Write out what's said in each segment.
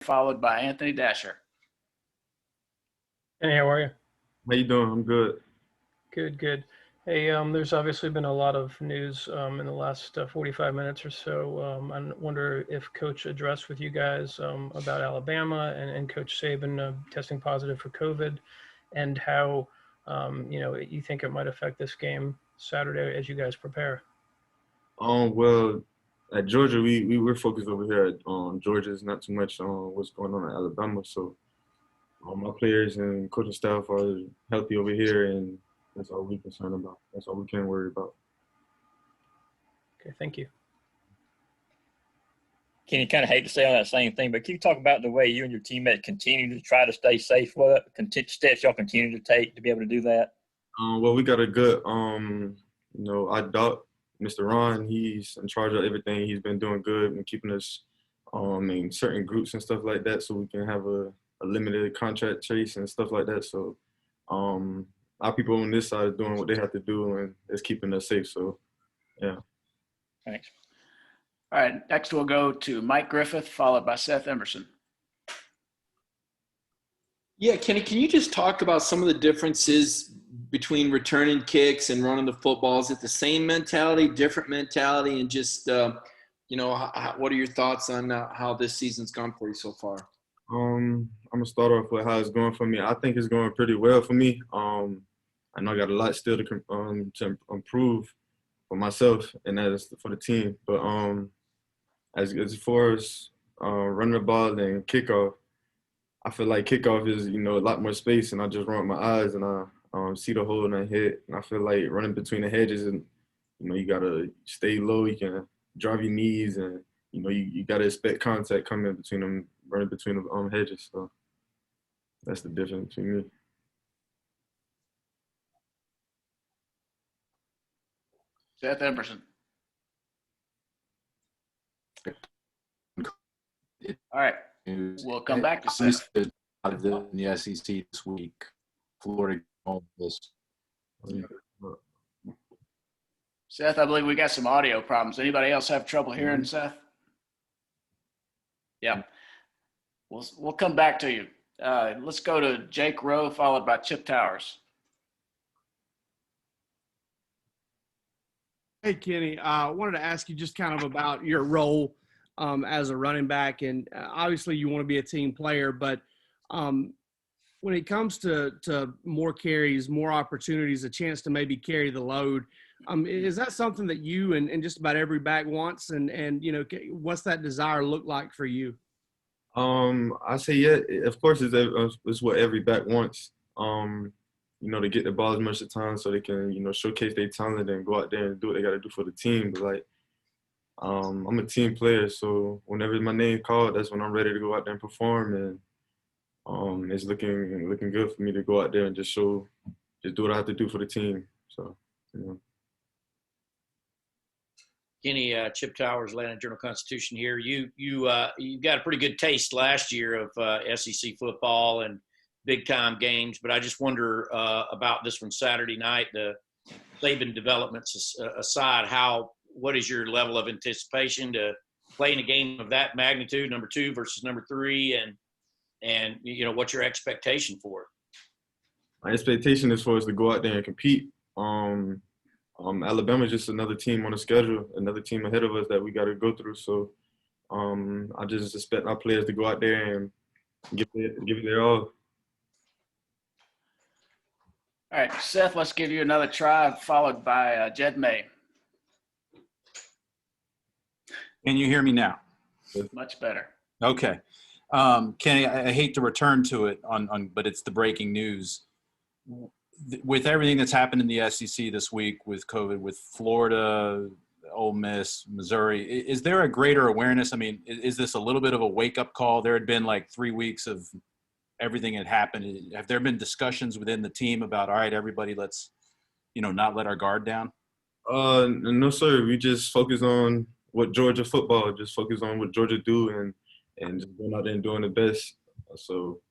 followed by Anthony Dasher. Hey, how are you? How you doing? I'm good. Good, good. Hey, there's obviously been a lot of news in the last 45 minutes or so. I wonder if Coach addressed with you guys about Alabama and Coach Saban testing positive for COVID, and how you think it might affect this game Saturday as you guys prepare. Well, at Georgia, we're focused over here on Georgia. It's not too much on what's going on at Alabama. So, my players and coaching staff are healthy over here, and that's all we're concerned about. That's all we can worry about. Okay, thank you. Kenny, kind of hate to say on that same thing, but can you talk about the way you and your teammates continue to try to stay safe? What steps y'all continue to take to be able to do that? Well, we got a good, I doubt Mr. Ron. He's in charge of everything. He's been doing good and keeping us in certain groups and stuff like that, so we can have a limited contract chase and stuff like that. So, our people on this side are doing what they have to do, and it's keeping us safe. So, yeah. Thanks. All right, next we'll go to Mike Griffith, followed by Seth Emerson. Yeah, Kenny, can you just talk about some of the differences between returning kicks and running the football? Is it the same mentality, different mentality, and just, what are your thoughts on how this season's gone for you so far? I'm gonna start off with how it's going for me. I think it's going pretty well for me. I know I got a lot still to improve for myself and as for the team. But as far as running the ball and kickoff, I feel like kickoff is a lot more space, and I just run with my eyes and I see the hole and I hit. And I feel like running between the hedges, and you gotta stay low. You can drive your knees, and you gotta expect contact coming between them, running between the hedges. So that's the difference between me. Seth Emerson. All right, we'll come back to Seth. Out of the SEC this week, Florida home this. Seth, I believe we got some audio problems. Anybody else have trouble hearing Seth? Yeah, we'll come back to you. Let's go to Jake Rowe, followed by Chip Towers. Hey, Kenny, I wanted to ask you just kind of about your role as a running back. And obviously you want to be a team player, but when it comes to more carries, more opportunities, a chance to maybe carry the load, is that something that you and just about every back wants? And what's that desire look like for you? I say, yeah, of course it's what every back wants. To get the ball as much of the time so they can, showcase their talent and go out there and do what they got to do for the team. But, I'm a team player, so whenever my name called, that's when I'm ready to go out there and perform. And it's looking good for me to go out there and just do what I have to do for the team. So, Kenny, Chip Towers, Atlanta Journal-Constitution here. You got a pretty good taste last year of SEC football and big-time games, but I just wonder about this one Saturday night, the Saban developments aside, what is your level of anticipation to play in a game of that magnitude, number 2 versus number 3, and what's your expectation for it? My expectation is for us to go out there and compete. Alabama is just another team on the schedule, another team ahead of us that we got to go through. So I just expect our players to go out there and give it their all. All right, Seth, let's give you another try, followed by Jed May. Can you hear me now? Much better. Okay. Kenny, I hate to return to it but it's the breaking news. With everything that's happened in the SEC this week with COVID, with Florida, Ole Miss, Missouri, is there a greater awareness? I mean, is this a little bit of a wake-up call? There had been like 3 weeks of everything had happened. Have there been discussions within the team about, all right, everybody, let's, not let our guard down? No, sir. We just focus on what Georgia football, just focus on what Georgia do and just going out there and doing the best. So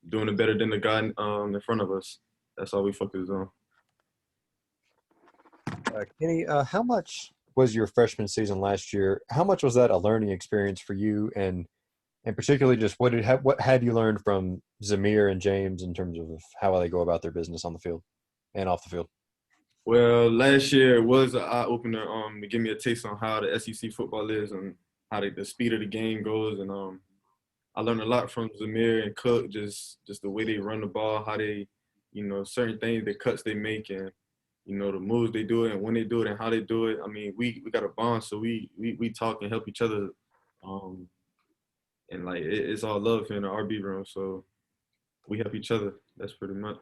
doing it better than the guy in front of us. That's all we focus on. Kenny, how much was your freshman season last year? How much was that a learning experience for you? And And particularly just what had you learned from Zamir and James in terms of how they go about their business on the field and off the field? Well, last year it was an eye opener to give me a taste on how the SEC football is and how the speed of the game goes. And I learned a lot from Zamir and Cook, just the way they run the ball, how they, certain things, the cuts they make, and the moves they do it and when they do it and how they do it. I mean, we got a bond, so we talk and help each other. And like it's all love in the RB room, so we help each other. That's pretty much.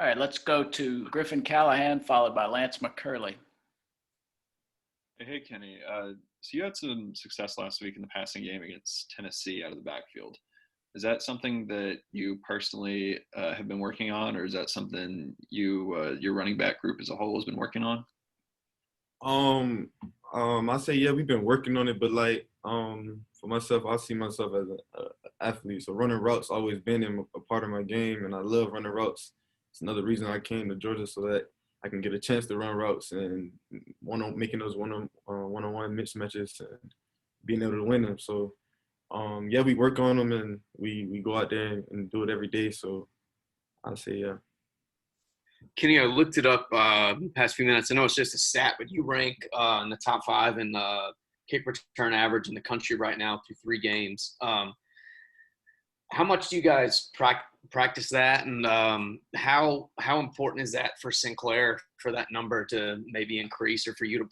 All right, let's go to Griffin Callahan, followed by Lance McCurley. Hey, Kenny. So you had some success last week in the passing game against Tennessee out of the backfield. Is that something that you personally have been working on, or is that something your running back group as a whole has been working on? I say yeah, we've been working on it, but like for myself, I see myself as an athlete. So running routes always been a part of my game, and I love running routes. It's another reason I came to Georgia so that I can get a chance to run routes and making those one-on-one mismatches and being able to win them. So yeah, we work on them and we go out there and do it every day. So I'll say yeah. Kenny, I looked it up the past few minutes. I know it's just a stat, but you rank in the top 5 in kick return average in the country right now through 3 games. How much do you guys practice that, and how important is that for Sinclair for that number to maybe increase or for you to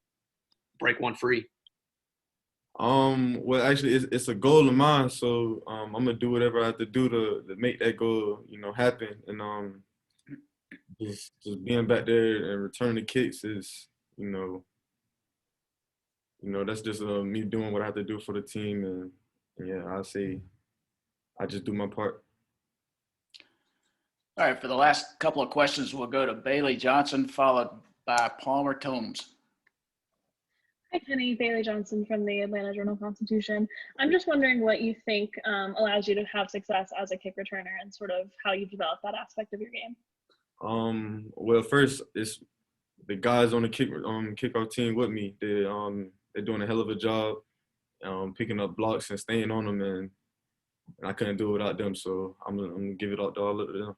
break one free? Well, actually, it's a goal of mine, so I'm gonna do whatever I have to do to make that goal, happen. And just being back there and returning the kicks is, that's just me doing what I have to do for the team, and yeah, I say I just do my part. All right, for the last couple of questions, we'll go to Bailey Johnson, followed by Palmer Tomes. Hi, Kenny. Bailey Johnson from the Atlanta Journal-Constitution. I'm just wondering what you think allows you to have success as a kick returner and sort of how you've developed that aspect of your game. Well, first, it's the guys on the kickoff team with me. They're doing a hell of a job picking up blocks and staying on them, and I couldn't do it without them. So I'm gonna give it all to them.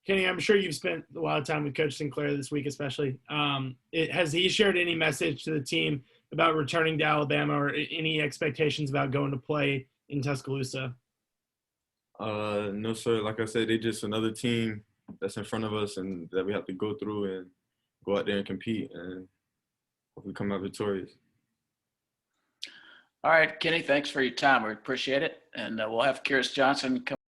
Kenny, I'm sure you've spent a lot of time with Coach Sinclair this week, especially. Has he shared any message to the team about returning to Alabama or any expectations about going to play in Tuscaloosa? No, sir. Like I said, they're just another team that's in front of us and that we have to go through and go out there and compete and hopefully come out victorious. All right, Kenny, thanks for your time. We appreciate it. And we'll have Kyrus Johnson come